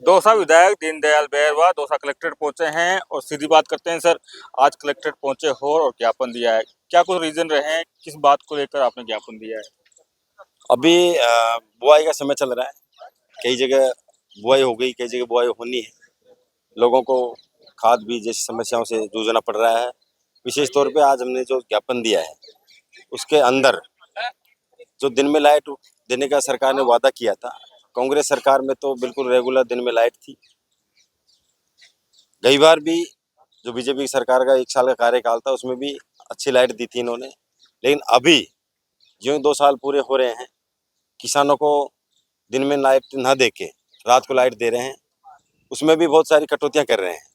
दौसा विधायक दीनदयाल बैरवा दौसा कलेक्ट्रेट पहुंचे हैं और सीधी बात करते हैं। सर, आज कलेक्ट्रेट पहुंचे हो और ज्ञापन दिया है, क्या कुछ रीजन रहे हैं, किस बात को लेकर आपने ज्ञापन दिया है? अभी बुआई का समय चल रहा है। कई जगह बुआई हो गई, कई जगह बुआई होनी है। लोगों को खाद बीज जैसी समस्याओं से जूझना पड़ रहा है। विशेष तौर पे आज हमने जो ज्ञापन दिया है उसके अंदर जो दिन में लाइट देने का सरकार ने वादा किया था, कांग्रेस सरकार में तो बिल्कुल रेगुलर दिन में लाइट थी। कई बार भी जो बीजेपी की सरकार का 1 साल का कार्यकाल था उसमें भी अच्छी लाइट दी थी इन्होंने। लेकिन अभी जो 2 साल पूरे हो रहे हैं, किसानों को दिन में लाइट न दे के रात को लाइट दे रहे हैं। उसमें भी बहुत सारी कटौतियां कर रहे हैं।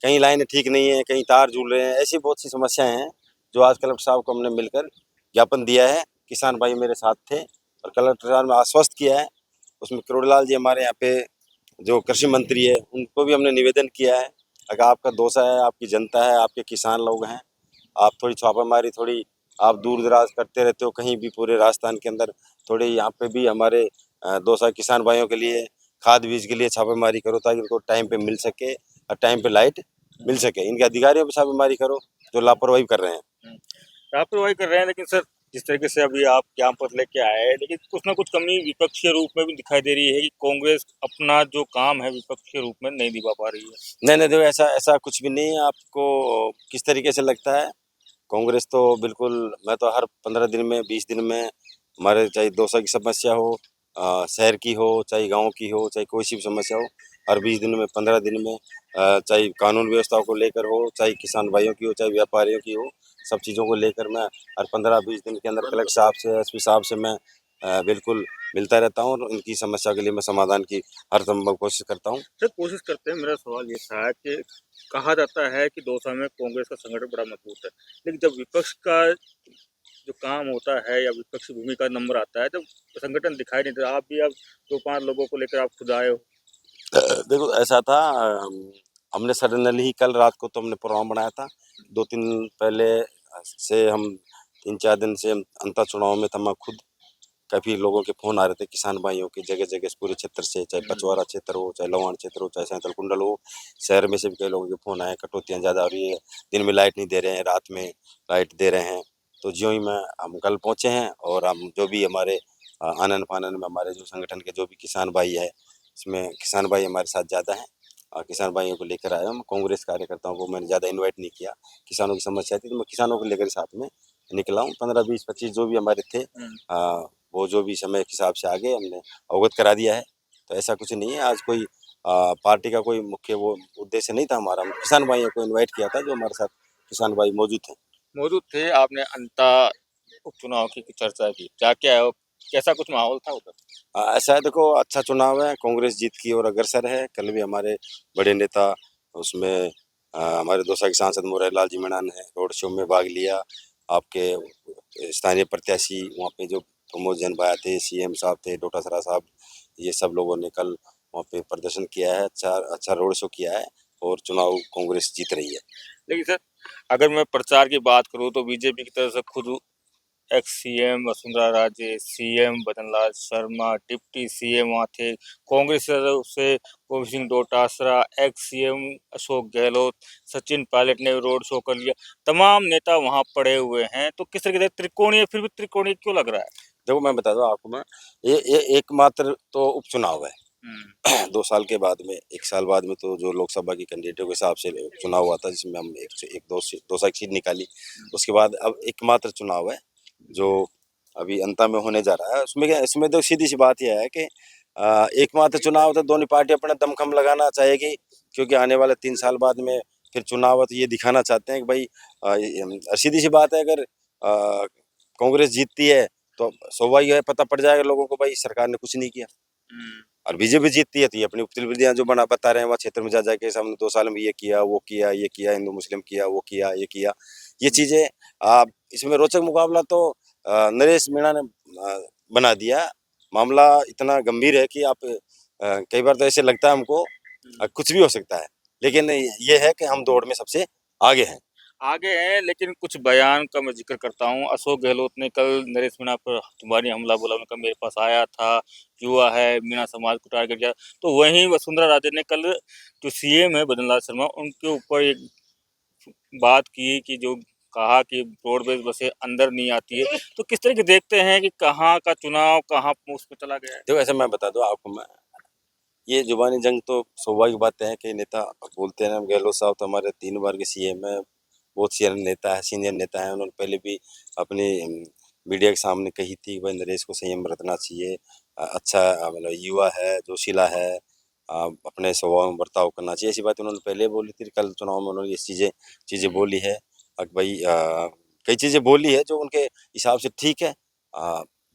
कहीं लाइनें ठीक नहीं है, कहीं तार झूल रहे हैं। ऐसी बहुत सी समस्याएं हैं जो आज कलेक्टर साहब को हमने मिलकर ज्ञापन दिया है। किसान भाई मेरे साथ थे और कलेक्टर साहब ने आश्वस्त किया है। उसमें करोड़ीलाल जी हमारे यहाँ पे जो कृषि मंत्री है उनको भी हमने निवेदन किया है, अगर आपका दोसा है, आपकी जनता है, आपके किसान लोग हैं, आप थोड़ी छापामारी, थोड़ी आप दूर दराज करते रहते हो कहीं भी पूरे राजस्थान के अंदर, थोड़ी यहाँ पे भी हमारे दौसा किसान भाइयों के लिए खाद बीज के लिए छापेमारी करो ताकि उनको टाइम पे मिल सके और टाइम पे लाइट मिल सके। इनके अधिकारियों पर छापेमारी करो जो लापरवाही कर रहे हैं। लापरवाही कर रहे हैं, लेकिन सर जिस तरीके से अभी आप ज्ञापन लेके आए हैं, लेकिन कुछ ना कुछ कमी विपक्षीय रूप में भी दिखाई दे रही है कि कांग्रेस अपना जो काम है विपक्षीय रूप में नहीं दिखा पा रही है। नहीं नहीं, देखो ऐसा ऐसा कुछ भी नहीं है। आपको किस तरीके से लगता है? कांग्रेस तो बिल्कुल, मैं तो हर 15 दिन में 20 दिन में हमारे चाहे दौसा की समस्या हो, शहर की हो, चाहे गांव की हो, चाहे कोई सी भी समस्या हो, हर 20 दिन में 15 दिन में चाहे कानून व्यवस्था को लेकर हो, चाहे किसान भाइयों की हो, चाहे व्यापारियों की हो, सब चीज़ों को लेकर मैं हर 15-20 दिन के अंदर कलेक्टर साहब से, एसपी साहब से मैं बिल्कुल मिलता रहता हूँ और उनकी समस्या के लिए मैं समाधान की हर संभव कोशिश करता हूँ। सर, कोशिश करते हैं। मेरा सवाल ये था कि कहा जाता है कि दौसा में कांग्रेस का संगठन बड़ा मजबूत है, लेकिन जब विपक्ष का जो काम होता है या विपक्षी भूमिका नंबर आता है, जब संगठन दिखाई नहीं देता। आप भी अब 2-5 लोगों को लेकर आप खुद आए हो। देखो ऐसा था, हमने सडनली ही कल रात को तो हमने प्रोग्राम बनाया था। 2-3 पहले से हम 3-4 दिन से अंतर चुनाव में था। मैं खुद काफ़ी लोगों के फ़ोन आ रहे थे किसान भाइयों के जगह-जगह से पूरे क्षेत्र से, चाहे पचवारा क्षेत्र हो, चाहे लवाण क्षेत्र हो, चाहे सैंथल कुंडल हो। शहर में से भी कई लोगों के फ़ोन आए, कटौतियाँ ज़्यादा हो रही है, दिन में लाइट नहीं दे रहे हैं, रात में लाइट दे रहे हैं। तो ज्यों ही हम कल पहुँचे हैं और हम जो भी हमारे आनन-फानन में हमारे जो संगठन के जो भी किसान भाई है, इसमें किसान भाई हमारे साथ ज़्यादा हैं। किसान भाइयों को लेकर आया हूँ। कांग्रेस कार्यकर्ताओं को मैंने ज़्यादा इनवाइट नहीं किया। किसानों की समस्या थी तो मैं किसानों को लेकर साथ में निकला हूँ। 15, 20, 25 जो भी हमारे थे, वो जो भी समय के हिसाब से आगे हमने अवगत करा दिया है। तो ऐसा कुछ नहीं है। आज कोई पार्टी का कोई मुख्य वो उद्देश्य नहीं था हमारा। किसान भाइयों को इनवाइट किया था जो हमारे साथ किसान भाई मौजूद थे। मौजूद थे, आपने अंता उपचुनाव की चर्चा की, जाके आए हो, कैसा कुछ माहौल था उधर? ऐसा है, देखो अच्छा चुनाव है, कांग्रेस जीत की ओर अग्रसर है। कल भी हमारे बड़े नेता उसमें हमारे दौसा के सांसद मोरारलाल जी मीणा ने रोड शो में भाग लिया। आपके स्थानीय प्रत्याशी वहाँ पे जो प्रमोद जैन भाई थे, सीएम साहब थे, डोटासरा साहब, ये सब लोगों ने कल वहाँ पे प्रदर्शन किया है। अच्छा अच्छा रोड शो किया है और चुनाव कांग्रेस जीत रही है। लेकिन सर, अगर मैं प्रचार की बात करूँ तो बीजेपी की तरफ से खुद ex CM Vasundhara Raje, CM Bhajanlal Sharma, deputy CM वहाँ थे। कांग्रेस की तरफ से गोविंद सिंह डोटासरा, एक्स सीएम अशोक गहलोत, सचिन पायलट ने रोड शो कर लिया। तमाम नेता वहाँ पड़े हुए हैं, तो किस तरीके से त्रिकोणीय, फिर भी त्रिकोणीय क्यों लग रहा है? देखो मैं बताता हूँ आपको, मैं ये एकमात्र तो उपचुनाव है। 2 साल के बाद में, 1 साल बाद में तो जो लोकसभा की कैंडिडेटों के हिसाब से चुनाव हुआ था जिसमें हम एक दो की सीट निकाली। उसके बाद अब एकमात्र चुनाव है जो अभी अंत में होने जा रहा है। उसमें क्या, इसमें तो सीधी सी बात यह है कि एकमात्र चुनाव तो दोनों पार्टी अपना दमखम लगाना चाहेगी, क्योंकि आने वाले 3 साल बाद में फिर चुनाव है तो ये दिखाना चाहते हैं कि भाई सीधी सी बात है, अगर कांग्रेस जीतती है तो स्वाभाविक है, पता पड़ जाएगा लोगों को भाई सरकार ने कुछ नहीं किया। और बीजेपी जीतती है तो ये अपनी उपलब्धियां जो बता रहे हैं वहाँ क्षेत्र में जा जाके, हमने 2 साल में ये किया, वो किया, ये किया, हिंदू मुस्लिम किया, वो किया, ये किया, ये चीजें। इसमें रोचक मुकाबला तो नरेश मीणा ने बना दिया। मामला इतना गंभीर है कि आप कई बार तो ऐसे लगता है हमको कुछ भी हो सकता है, लेकिन ये है कि हम दौड़ में सबसे आगे हैं। आगे हैं, लेकिन कुछ बयान का मैं जिक्र करता हूँ। अशोक गहलोत ने कल नरेश मीणा पर तुम्हारी हमला बोला, उनका मेरे पास आया था, युवा है, मीणा समाज को टारगेट किया। तो वहीं वसुंधरा राजे ने कल जो सीएम है भजनलाल शर्मा, उनके ऊपर एक बात की कि जो कहा कि रोडवेज बसें अंदर नहीं आती है। तो किस तरह के देखते हैं कि कहाँ का चुनाव कहाँ उस पे चला गया है? देखो ऐसा मैं बता दूं आपको, मैं ये जुबानी जंग तो स्वाभाविक बातें हैं कि नेता बोलते हैं। गहलोत साहब तो हमारे 3 बार के सीएम है, बहुत सीनियर नेता है, सीनियर नेता है। उन्होंने पहले भी अपनी मीडिया के सामने कही थी कि भाई नरेश को संयम बरतना चाहिए। अच्छा मतलब युवा है, जोशीला है, अपने स्वभाव में बर्ताव करना चाहिए, ऐसी बात उन्होंने पहले बोली थी। कल चुनाव में उन्होंने ये चीज़ें चीज़ें बोली है। भाई कई चीज़ें बोली है जो उनके हिसाब से ठीक है।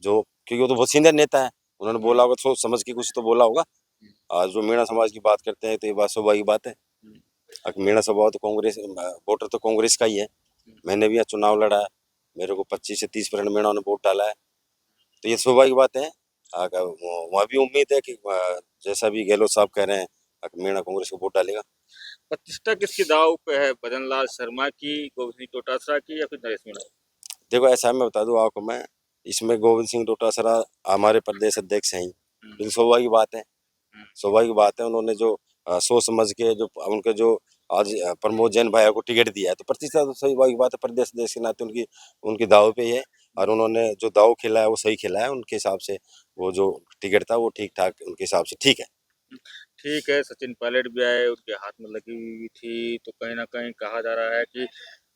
जो क्योंकि वो तो बहुत सीनियर नेता है, उन्होंने बोला होगा सोच समझ के कुछ तो बोला होगा। जो मीणा समाज की बात करते हैं तो ये बात स्वाभाविक बात है। मीणा स्वभाव तो कांग्रेस वोटर तो कांग्रेस का ही है। मैंने भी यहाँ चुनाव लड़ा है, मेरे को 25 से 30% मीणा ने वोट डाला है, तो ये स्वाभाविक बात है। वहाँ भी उम्मीद है कि जैसा भी गहलोत साहब कह रहे हैं, मीणा कांग्रेस को वोट डालेगा। प्रतिष्ठा किसकी दाव पे है, भजनलाल शर्मा की, गोविंद सिंह डोटासरा की या फिर नरेश मीणा? देखो ऐसा है, मैं बता दूं आपको, मैं इसमें गोविंद सिंह डोटासरा हमारे प्रदेश अध्यक्ष हैं ही, लेकिन स्वाभाविक बात है, स्वाभाविक बात है। उन्होंने जो सोच समझ के जो उनके जो आज प्रमोद जैन भाई को टिकट दिया है, तो प्रतिष्ठा तो स्वाभाविक बात है, प्रदेश अध्यक्ष के नाते उनकी उनकी दाव पे ही है। और उन्होंने जो दाव खेला है वो सही खेला है, उनके हिसाब से वो जो टिकट था वो ठीक ठाक उनके हिसाब से ठीक है। ठीक है, सचिन पायलट भी आए, उनके हाथ में लगी हुई थी, तो कहीं न कहीं कहा जा रहा है कि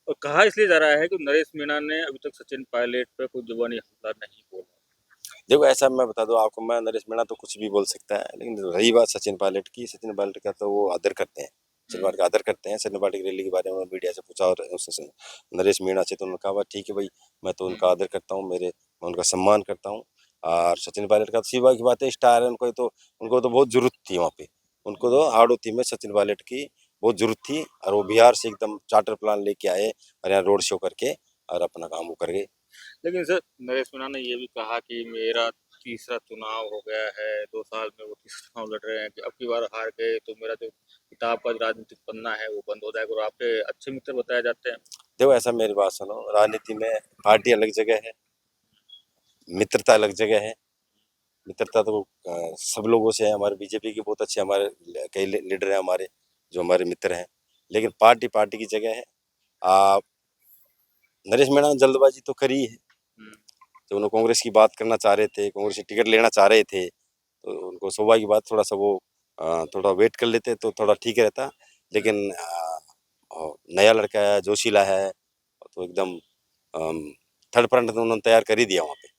और कहा इसलिए जा रहा है कि नरेश मीणा ने अभी तक सचिन पायलट पे कोई जुबानी हमला नहीं बोला। देखो ऐसा मैं बता दूं आपको, मैं नरेश मीणा तो कुछ भी बोल सकता है, लेकिन रही बात सचिन पायलट की, सचिन पायलट का तो वो आदर करते हैं, सचिन पायलट का आदर करते हैं। सचिन पायलट की रैली के बारे में मीडिया से पूछा और उससे नरेश मीणा से, तो उन्होंने कहा ठीक है भाई, मैं तो उनका आदर करता हूँ, मैं उनका सम्मान करता हूँ। और सचिन पायलट का तो सीधा की बात है, स्टार है, उनको तो बहुत जरूरत थी वहाँ पे, उनको तो हाड़ौती में सचिन पायलट की बहुत जरूरत थी, और वो बिहार से एकदम चार्टर प्लान लेके आए और यहाँ रोड शो करके और अपना काम वो कर गए। लेकिन सर नरेश मीणा ने ये भी कहा कि मेरा तीसरा चुनाव हो गया है, 2 साल में वो तीसरा चुनाव लड़ रहे हैं कि अब की बार हार गए तो मेरा जो किताब का राजनीतिक पन्ना है वो बंद हो जाएगा, और आपके अच्छे मित्र बताए जाते हैं। देखो ऐसा, मेरी बात सुनो, राजनीति में पार्टी अलग जगह है, मित्रता अलग जगह है। मित्रता तो सब लोगों से है, हमारे बीजेपी के बहुत अच्छे हमारे कई लीडर हैं हमारे, जो हमारे मित्र हैं, लेकिन पार्टी पार्टी की जगह है। आ, नरेश मीणा ने जल्दबाजी तो करी है, जब उन्होंने कांग्रेस की बात करना चाह रहे थे, कांग्रेस से टिकट लेना चाह रहे थे, तो उनको स्वाभाविक बात थोड़ा सा वो थोड़ा वेट कर लेते तो थोड़ा ठीक रहता। लेकिन नया लड़का है, जोशीला है, तो एकदम थर्ड फ्रंट तो उन्होंने तैयार कर ही दिया वहाँ पे।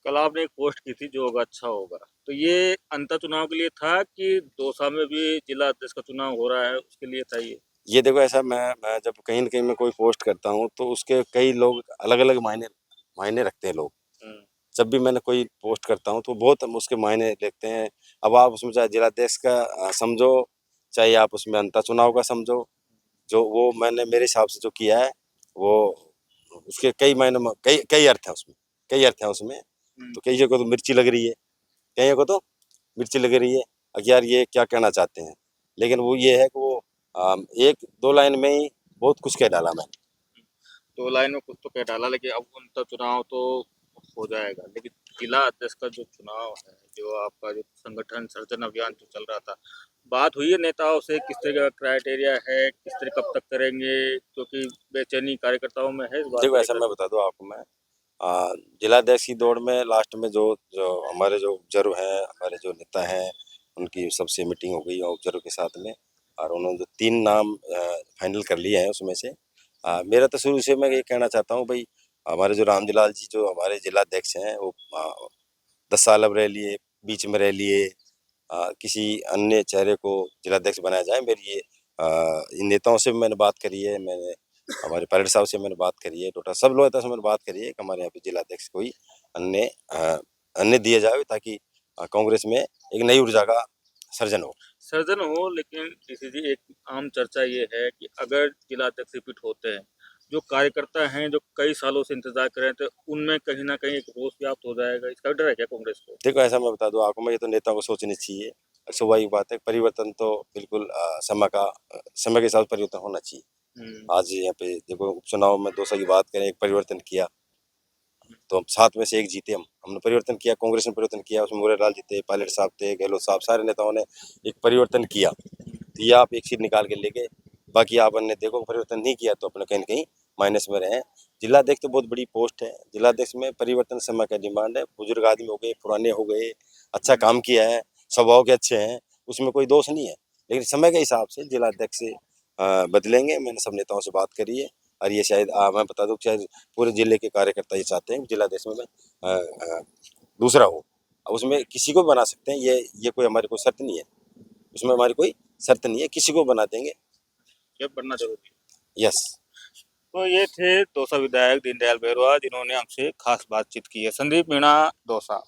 कल आपने एक पोस्ट की थी जो होगा अच्छा होगा, तो ये अंतर चुनाव के लिए था कि दौसा में भी जिला अध्यक्ष का चुनाव हो रहा है उसके लिए था ये देखो ऐसा, मैं जब कहीं न कहीं मैं कोई पोस्ट करता हूँ तो उसके कई लोग अलग-अलग मायने मायने रखते हैं लोग। ये? जब भी मैंने कोई पोस्ट करता हूँ तो बहुत हम उसके मायने लिखते हैं। अब आप उसमें चाहे जिलाध्यक्ष का समझो, चाहे आप उसमें अंतर चुनाव का समझो, जो वो मैंने मेरे हिसाब से जो किया है, वो उसके कई मायने में कई कई अर्थ हैं उसमें, कई अर्थ हैं उसमें। तो कई जगह तो मिर्ची लग रही है, कई जगह तो मिर्ची लग रही है। अब यार ये क्या कहना चाहते हैं? लेकिन वो ये है कि वो 1-2 लाइन में ही बहुत कुछ कह डाला मैंने। 2 लाइन में कुछ तो कह डाला, लेकिन अब उनका चुनाव तो हो जाएगा। लेकिन जिला अध्यक्ष का जो चुनाव है, जो आपका जो संगठन सर्जन अभियान जो चल रहा था, बात हुई है नेताओं से किस तरह का क्राइटेरिया है, किस तरह कब तक करेंगे? क्योंकि बेचैनी कार्यकर्ताओं में है इस बात देखो को ऐसा लेकर। मैं बता दूँ आपको, मैं जिलाध्यक्ष की दौड़ में लास्ट में जो जो हमारे जो ऑब्जर्व हैं, हमारे जो नेता हैं, उनकी सबसे मीटिंग हो गई ऑब्जर्व के साथ में, और उन्होंने जो 3 नाम फाइनल कर लिए हैं उसमें से मेरा तो शुरू से मैं ये कहना चाहता हूँ भाई, हमारे जो रामजीलाल जी जो हमारे जिलाध्यक्ष हैं, वो 10 साल अब रह लिए, बीच में रह लिए, किसी अन्य चेहरे को जिलाध्यक्ष बनाया जाए। मेरी ये इन नेताओं से भी मैंने बात करी है, मैंने हमारे पायलट साहब से मैंने बात करी है, टोटल सब लोग से मैंने बात करी है कि हमारे यहाँ पे जिलाध्यक्ष कोई अन्य अन्य दिया जाए, ताकि कांग्रेस में एक नई ऊर्जा का सर्जन हो। सर्जन हो, लेकिन किसी जी एक आम चर्चा ये है कि अगर जिला अध्यक्ष रिपीट होते हैं, जो कार्यकर्ता हैं जो कई सालों से इंतजार कर रहे थे, उनमें कहीं ना कहीं एक रोष व्याप्त हो जाएगा, इसका भी डर है क्या कांग्रेस को? देखो ऐसा मैं बता दूं आपको, मैं ये तो नेताओं को सोचनी चाहिए, स्वाभाविक बात है, परिवर्तन तो बिल्कुल समय के साथ परिवर्तन होना चाहिए। आज यहाँ पे देखो उपचुनाव में दो की बात करें, एक परिवर्तन किया तो हम 7 में से 1 जीते। हमने परिवर्तन किया, कांग्रेस ने परिवर्तन किया, उसमें मुरारलाल जीते, पायलट साहब थे, गहलोत साहब, सारे नेताओं ने एक परिवर्तन किया। तो ये आप एक सीट निकाल के ले गए, बाकी आपने देखो परिवर्तन नहीं किया तो अपने कहीं न कहीं माइनस में रहे। जिलाध्यक्ष तो बहुत बड़ी पोस्ट है, जिलाध्यक्ष में परिवर्तन समय का डिमांड है। बुजुर्ग आदमी हो गए, पुराने हो गए, अच्छा काम किया है, स्वभाव के अच्छे हैं, उसमें कोई दोष नहीं है। लेकिन समय के हिसाब से जिलाध्यक्ष बदलेंगे। मैंने सब नेताओं से बात करी है और ये शायद मैं बता दूं, शायद पूरे जिले के कार्यकर्ता ये चाहते हैं जिलाध्यक्ष में दूसरा हो। अब उसमें किसी को बना सकते हैं, ये कोई हमारी कोई शर्त नहीं है, उसमें हमारी कोई शर्त नहीं है, किसी को बना देंगे। ये बनना जरूरी है। यस। तो ये थे दौसा विधायक दीनदयाल बैरवा, जिन्होंने हमसे खास बातचीत की है। संदीप मीणा, दौसा।